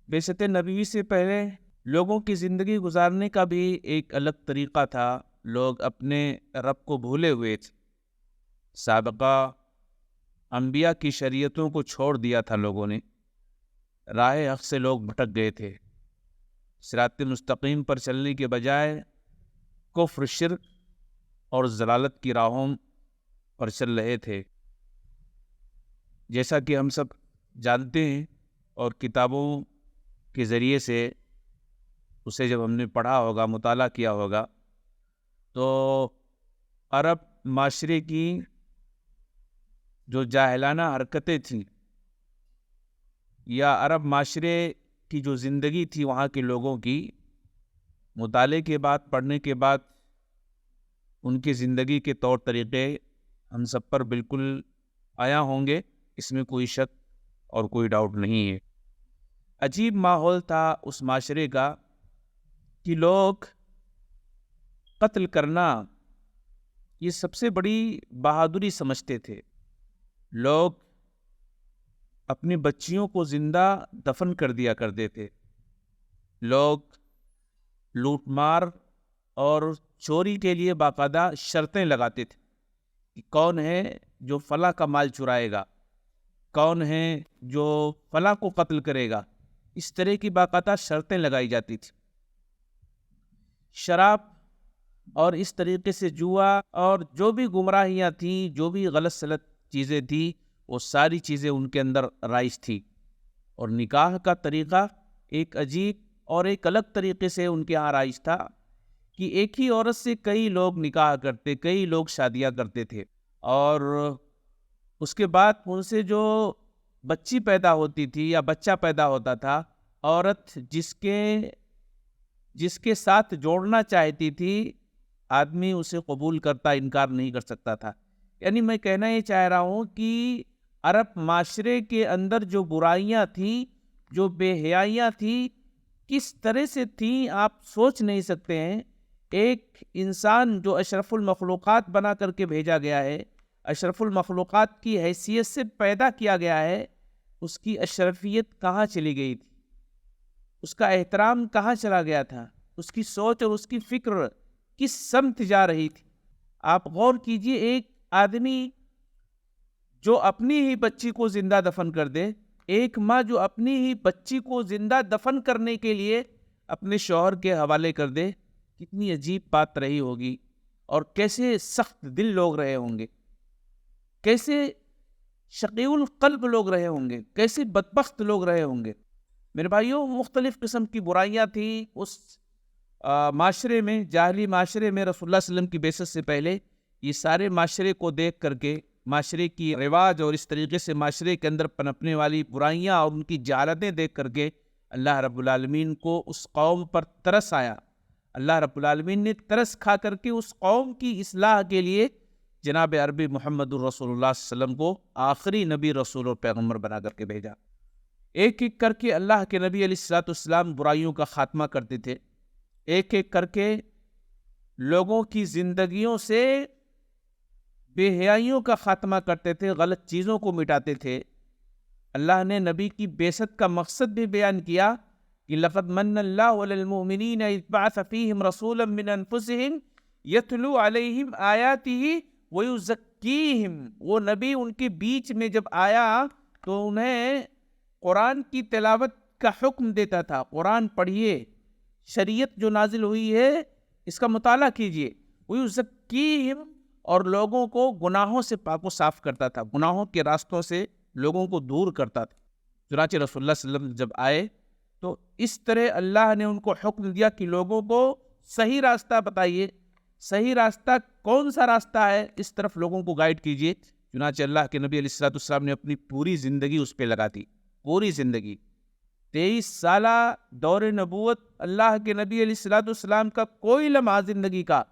بعثت نبوی سے پہلے لوگوں کی زندگی گزارنے کا بھی ایک الگ طریقہ تھا۔ لوگ اپنے رب کو بھولے ہوئے تھے۔ سابقہ انبیاء کی شریعتوں کو چھوڑ دیا تھا لوگوں نے۔ راہ حق سے لوگ بھٹک گئے تھے۔ صراط مستقیم پر چلنے کے بجائے کفر، شرک اور ضلالت کی راہوں پر چل رہے تھے۔ جیسا کہ ہم سب جانتے ہیں اور کتابوں کے ذریعے سے اسے جب ہم نے پڑھا ہوگا، مطالعہ کیا ہوگا، تو عرب معاشرے کی جو جاہلانہ حرکتیں تھیں یا عرب معاشرے کی جو زندگی تھی وہاں کے لوگوں کی، مطالعے کے بعد، پڑھنے کے بعد ان کی زندگی کے طور طریقے ہم سب پر بالکل آیا ہوں گے، اس میں کوئی شک اور کوئی ڈاؤٹ نہیں ہے۔ عجیب ماحول تھا اس معاشرے کا کہ لوگ قتل کرنا یہ سب سے بڑی بہادری سمجھتے تھے۔ لوگ اپنی بچیوں کو زندہ دفن کر دیا کرتے تھے۔ لوگ لوٹ مار اور چوری کے لیے باقاعدہ شرطیں لگاتے تھے کہ کون ہے جو فلاں کا مال چرائے گا، کون ہے جو فلاں کو قتل کرے گا۔ اس طرح کی باقاعدہ شرطیں لگائی جاتی تھی۔ شراب اور اس طریقے سے جوا اور جو بھی گمراہیاں تھیں، جو بھی غلط سلط چیزیں تھیں، وہ ساری چیزیں ان کے اندر رائج تھی۔ اور نکاح کا طریقہ ایک عجیب اور ایک الگ طریقے سے ان کے یہاں رائج تھا کہ ایک ہی عورت سے کئی لوگ نکاح کرتے، کئی لوگ شادیاں کرتے تھے، اور اس کے بعد ان سے جو بچی پیدا ہوتی تھی یا بچہ پیدا ہوتا تھا، عورت جس کے ساتھ جوڑنا چاہتی تھی، آدمی اسے قبول کرتا، انکار نہیں کر سکتا تھا۔ یعنی میں کہنا یہ چاہ رہا ہوں کہ عرب معاشرے کے اندر جو برائیاں تھیں، جو بے حیائیاں تھیں، کس طرح سے تھیں آپ سوچ نہیں سکتے ہیں۔ ایک انسان جو اشرف المخلوقات بنا کر کے بھیجا گیا ہے، اشرف المخلوقات کی حیثیت سے پیدا کیا گیا ہے، اس کی اشرفیت کہاں چلی گئی تھی؟ اس کا احترام کہاں چلا گیا تھا؟ اس کی سوچ اور اس کی فکر کس سمت جا رہی تھی؟ آپ غور کیجئے، ایک آدمی جو اپنی ہی بچی کو زندہ دفن کر دے، ایک ماں جو اپنی ہی بچی کو زندہ دفن کرنے کے لیے اپنے شوہر کے حوالے کر دے، کتنی عجیب بات رہی ہوگی، اور کیسے سخت دل لوگ رہے ہوں گے، کیسے شقی القلب لوگ رہے ہوں گے، کیسے بدبخت لوگ رہے ہوں گے۔ میرے بھائیوں، مختلف قسم کی برائیاں تھیں اس معاشرے میں، جاہلی معاشرے میں۔ رسول اللہ صلی اللہ علیہ وسلم کی بعثت سے پہلے یہ سارے معاشرے کو دیکھ کر کے، معاشرے کی رواج اور اس طریقے سے معاشرے کے اندر پنپنے والی برائیاں اور ان کی جہالتیں دیکھ کر کے اللہ رب العالمین کو اس قوم پر ترس آیا۔ اللہ رب العالمین نے ترس کھا کر کے اس قوم کی اصلاح کے لیے جناب عربی محمد الرسول اللہ صلی اللہ علیہ وسلم کو آخری نبی، رسول اور پیغمبر بنا کر کے بھیجا۔ ایک ایک کر کے اللہ کے نبی علیہ الصلوۃ والسلام برائیوں کا خاتمہ کرتے تھے، ایک ایک کر کے لوگوں کی زندگیوں سے بے حیائیوں کا خاتمہ کرتے تھے، غلط چیزوں کو مٹاتے تھے۔ اللہ نے نبی کی بعثت کا مقصد بھی بیان کیا کہ لقد من اللہ علی المؤمنین اذ بعث فیہم رسولا من انفسہم یتلو علیہم آیاتہ ویزکیہم۔ وہ نبی ان کے بیچ میں جب آیا تو انہیں قرآن کی تلاوت کا حکم دیتا تھا، قرآن پڑھیے، شریعت جو نازل ہوئی ہے اس کا مطالعہ کیجیے۔ ویزکیہم، اور لوگوں کو گناہوں سے پاک و صاف کرتا تھا، گناہوں کے راستوں سے لوگوں کو دور کرتا تھا۔ چنانچہ رسول اللہ صلی اللہ علیہ وسلم جب آئے تو اس طرح اللہ نے ان کو حکم دیا کہ لوگوں کو صحیح راستہ بتائیے، صحیح راستہ کون سا راستہ ہے، اس طرف لوگوں کو گائیڈ کیجیے۔ چنانچہ اللہ کے نبی علیہ الصلوۃ والسلام نے اپنی پوری زندگی اس پہ لگا دی، پوری زندگی۔ 23 سالہ دور نبوت، اللہ کے نبی علیہ الصلوۃ والسلام کا کوئی لمحہ زندگی کا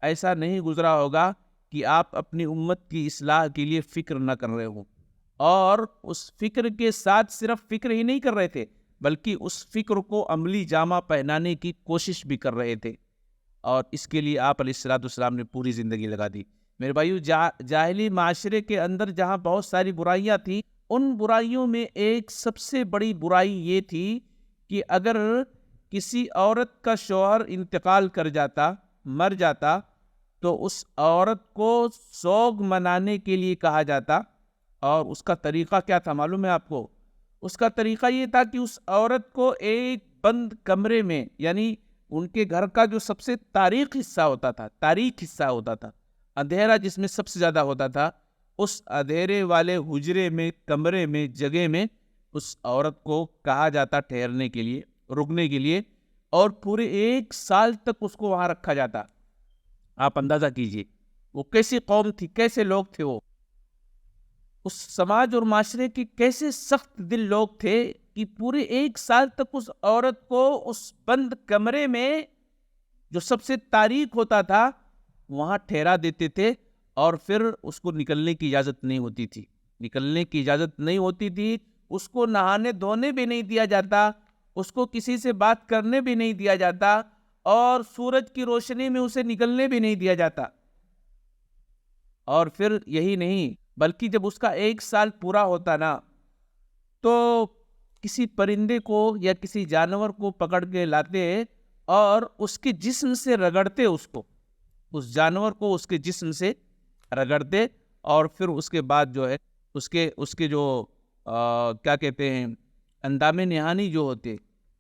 ایسا نہیں گزرا ہوگا کہ آپ اپنی امت کی اصلاح کے لیے فکر نہ کر رہے ہوں، اور اس فکر کے ساتھ صرف فکر ہی نہیں کر رہے تھے بلکہ اس فکر کو عملی جامہ پہنانے کی کوشش بھی کر رہے تھے، اور اس کے لیے آپ علیہ الصلوۃ والسلام نے پوری زندگی لگا دی۔ میرے بھائیو، جاہلی معاشرے کے اندر جہاں بہت ساری برائیاں تھیں، ان برائیوں میں ایک سب سے بڑی برائی یہ تھی کہ اگر کسی عورت کا شوہر انتقال کر جاتا، مر جاتا، تو اس عورت کو سوگ منانے کے لیے کہا جاتا. اور اس کا طریقہ کیا تھا معلوم ہے آپ کو؟ اس کا طریقہ یہ تھا کہ اس عورت کو ایک بند کمرے میں، یعنی ان کے گھر کا جو سب سے تاریک حصہ ہوتا تھا، اندھیرا جس میں سب سے زیادہ ہوتا تھا، اس اندھیرے والے حجرے میں، کمرے میں، جگہ میں اس عورت کو کہا جاتا ٹھہرنے کے لیے، رکنے کے لیے، اور پورے 1 سال تک اس کو وہاں رکھا جاتا. آپ اندازہ کیجئے وہ کیسی قوم تھی، کیسے لوگ تھے، وہ اس سماج اور معاشرے کے کیسے سخت دل لوگ تھے کہ پورے 1 سال تک اس عورت کو اس بند کمرے میں جو سب سے تاریک ہوتا تھا وہاں ٹھہرا دیتے تھے، اور پھر اس کو نکلنے کی اجازت نہیں ہوتی تھی. اس کو نہانے دھونے بھی نہیں دیا جاتا، اس کو کسی سے بات کرنے بھی نہیں دیا جاتا، اور سورج کی روشنی میں اسے نکلنے بھی نہیں دیا جاتا. اور پھر یہی نہیں بلکہ جب اس کا 1 سال پورا ہوتا نا، تو کسی پرندے کو یا کسی جانور کو پکڑ کے لاتے اور اس کے جسم سے رگڑتے، اس جانور کو اس کے جسم سے رگڑتے، اور پھر اس کے بعد جو ہے اس کے جو کیا کہتے ہیں، اندام نہانی جو ہوتے،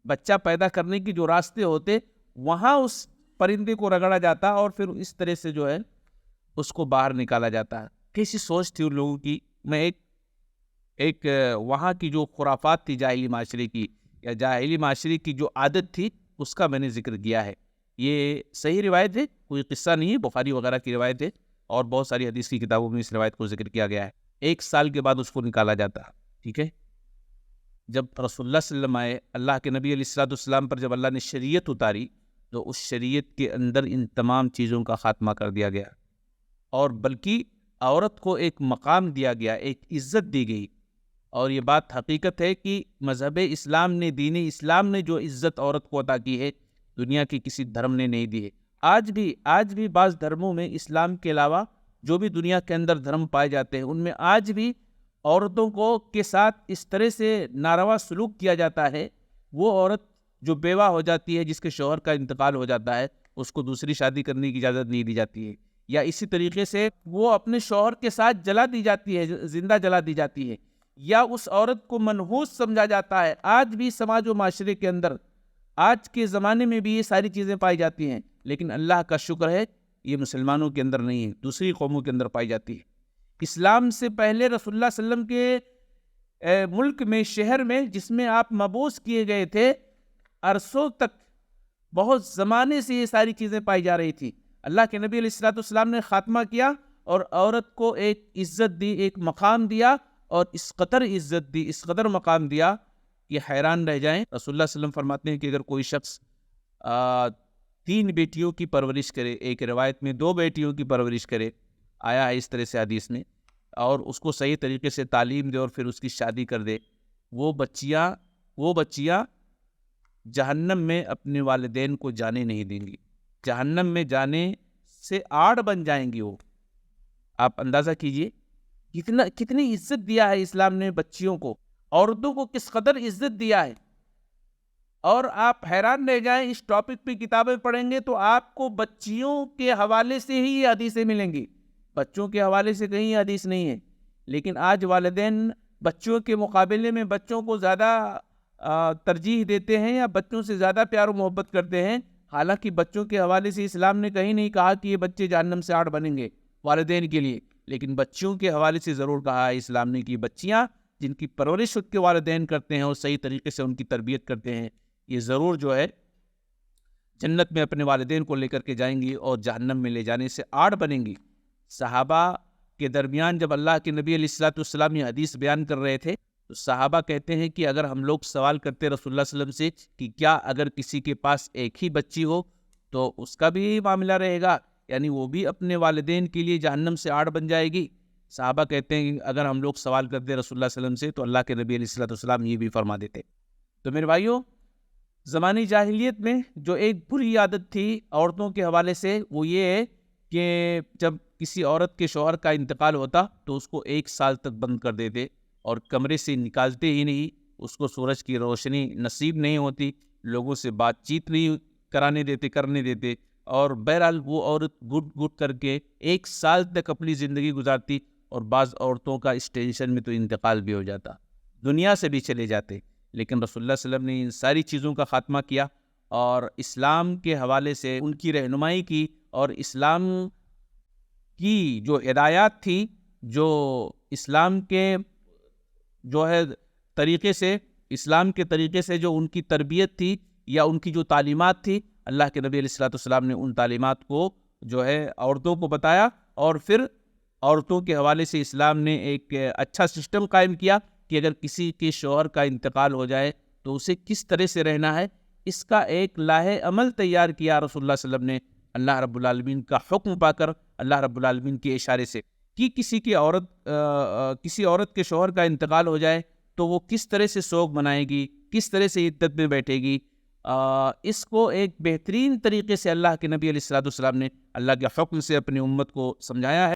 بچہ پیدا کرنے کی جو راستے ہوتے، وہاں اس پرندے کو رگڑا جاتا، اور پھر اس طرح سے جو ہے اس کو باہر نکالا جاتا ہے. کیسی سوچ تھی ان لوگوں کی. میں ایک وہاں کی جو خرافات تھی جاہلی معاشرے کی، یا جاہلی معاشرے کی جو عادت تھی، اس کا میں نے ذکر کیا ہے. یہ صحیح روایت ہے، کوئی قصہ نہیں ہے، بخاری وغیرہ کی روایت ہے، اور بہت ساری حدیث کی کتابوں میں اس روایت کو ذکر کیا گیا ہے. 1 سال کے بعد اس کو نکالا جاتا. ٹھیک ہے، جب رسول اللہ صلی اللہ علیہ وسلم آئے، اللہ کے نبی علیہ السلام پر جب اللہ نے شریعت اتاری، تو اس شریعت کے اندر ان تمام چیزوں کا خاتمہ کر دیا گیا، اور بلکہ عورت کو ایک مقام دیا گیا، ایک عزت دی گئی. اور یہ بات حقیقت ہے کہ مذہب اسلام نے، دین اسلام نے جو عزت عورت کو عطا کی ہے، دنیا کی کسی دھرم نے نہیں دی ہے. آج بھی بعض دھرموں میں اسلام کے علاوہ جو بھی دنیا کے اندر دھرم پائے جاتے ہیں، ان میں آج بھی عورتوں کو کے ساتھ اس طرح سے ناروا سلوک کیا جاتا ہے. وہ عورت جو بیوہ ہو جاتی ہے، جس کے شوہر کا انتقال ہو جاتا ہے، اس کو دوسری شادی کرنے کی اجازت نہیں دی جاتی ہے، یا اسی طریقے سے وہ اپنے شوہر کے ساتھ جلا دی جاتی ہے، زندہ جلا دی جاتی ہے، یا اس عورت کو منحوس سمجھا جاتا ہے. آج بھی سماج و معاشرے کے اندر، آج کے زمانے میں بھی یہ ساری چیزیں پائی جاتی ہیں، لیکن اللہ کا شکر ہے یہ مسلمانوں کے اندر نہیں ہے، دوسری قوموں کے اندر پائی جاتی ہے. اسلام سے پہلے رسول اللہ صلی اللہ علیہ وسلم کے ملک میں، شہر میں، جس میں آپ مبعوث کیے گئے تھے، عرصوں تک، بہت زمانے سے یہ ساری چیزیں پائی جا رہی تھی. اللہ کے نبی علیہ السلام نے خاتمہ کیا، اور عورت کو ایک عزت دی، ایک مقام دیا، اور اس قدر عزت دی، اس قدر مقام دیا کہ حیران رہ جائیں. رسول اللہ صلی اللہ علیہ وسلم فرماتے ہیں کہ اگر کوئی شخص 3 بیٹیوں کی پرورش کرے، ایک روایت میں 2 بیٹیوں کی پرورش کرے، آیا ہے اس طرح سے حدیث میں، اور اس کو صحیح طریقے سے تعلیم دے اور پھر اس کی شادی کر دے، وہ بچیاں جہنم میں اپنے والدین کو جانے نہیں دیں گی، جہنم میں جانے سے آڑ بن جائیں گی وہ. آپ اندازہ کیجئے کتنی عزت دیا ہے اسلام نے بچیوں کو، عورتوں کو کس قدر عزت دیا ہے. اور آپ حیران رہ جائیں، اس ٹاپک پہ کتابیں پڑھیں گے تو آپ کو بچیوں کے حوالے سے ہی یہ حدیثیں ملیں گی، بچوں کے حوالے سے کہیں یہ حدیث نہیں ہے. لیکن آج والدین بچوں کے مقابلے میں بچوں کو زیادہ ترجیح دیتے ہیں، یا بچوں سے زیادہ پیار و محبت کرتے ہیں. حالانکہ بچوں کے حوالے سے اسلام نے کہیں نہیں کہا کہ یہ بچے جہنم سے آڑ بنیں گے والدین کے لیے، لیکن بچیوں کے حوالے سے ضرور کہا ہے اسلام نے کہ بچیاں جن کی پرورش کے والدین کرتے ہیں اور صحیح طریقے سے ان کی تربیت کرتے ہیں، یہ ضرور جو ہے جنت میں اپنے والدین کو لے کر کے جائیں گی اور جہنم میں لے جانے سے آڑ بنیں گی. صحابہ کے درمیان جب اللہ کے نبی علیہ السلام یہ حدیث بیان کر رہے تھے، تو صحابہ کہتے ہیں کہ اگر ہم لوگ سوال کرتے رسول اللہ صلی اللہ علیہ وسلم سے کہ کیا اگر کسی کے پاس ایک ہی بچی ہو تو اس کا بھی معاملہ رہے گا، یعنی وہ بھی اپنے والدین کے لیے جہنم سے آڑ بن جائے گی؟ صحابہ کہتے ہیں کہ اگر ہم لوگ سوال کرتے رسول اللہ صلی اللہ علیہ وسلم سے تو اللہ کے نبی علیہ السلام یہ بھی فرما دیتے. تو میرے بھائیوں، زمانی جاہلیت میں جو ایک بری عادت تھی عورتوں کے حوالے سے، وہ یہ ہے کہ جب کسی عورت کے شوہر کا انتقال ہوتا تو اس کو 1 سال تک بند کر دیتے، اور کمرے سے نکالتے ہی نہیں، اس کو سورج کی روشنی نصیب نہیں ہوتی، لوگوں سے بات چیت نہیں کرنے دیتے، اور بہرحال وہ عورت گھٹ گھٹ کر کے 1 سال تک اپنی زندگی گزارتی، اور بعض عورتوں کا اس ٹینشن میں تو انتقال بھی ہو جاتا، دنیا سے بھی چلے جاتے۔ لیکن رسول اللہ صلی اللہ علیہ وسلم نے ان ساری چیزوں کا خاتمہ کیا، اور اسلام کے حوالے سے ان کی رہنمائی کی، اور اسلام کی جو ہدایات تھی، جو اسلام کے جو ہے طریقے سے، اسلام کے طریقے سے جو ان کی تربیت تھی یا ان کی جو تعلیمات تھی، اللہ کے نبی علیہ الصلوۃ والسلام نے ان تعلیمات کو جو ہے عورتوں کو بتایا، اور پھر عورتوں کے حوالے سے اسلام نے ایک اچھا سسٹم قائم کیا کہ اگر کسی کے شوہر کا انتقال ہو جائے تو اسے کس طرح سے رہنا ہے، اس کا ایک لاہ عمل تیار کیا رسول اللہ صلی اللہ علیہ وسلم نے، اللہ رب العالمین کا حکم پا کر، اللہ رب العالمین کے اشارے سے، کہ کسی عورت کے شوہر کا انتقال ہو جائے تو وہ کس طرح سے سوگ منائے گی، کس طرح سے عدت میں بیٹھے گی۔ اس کو ایک بہترین طریقے سے اللہ کے نبی علیہ الصلوۃ والسلام نے اللہ کے حکم سے اپنی امت کو سمجھایا ہے۔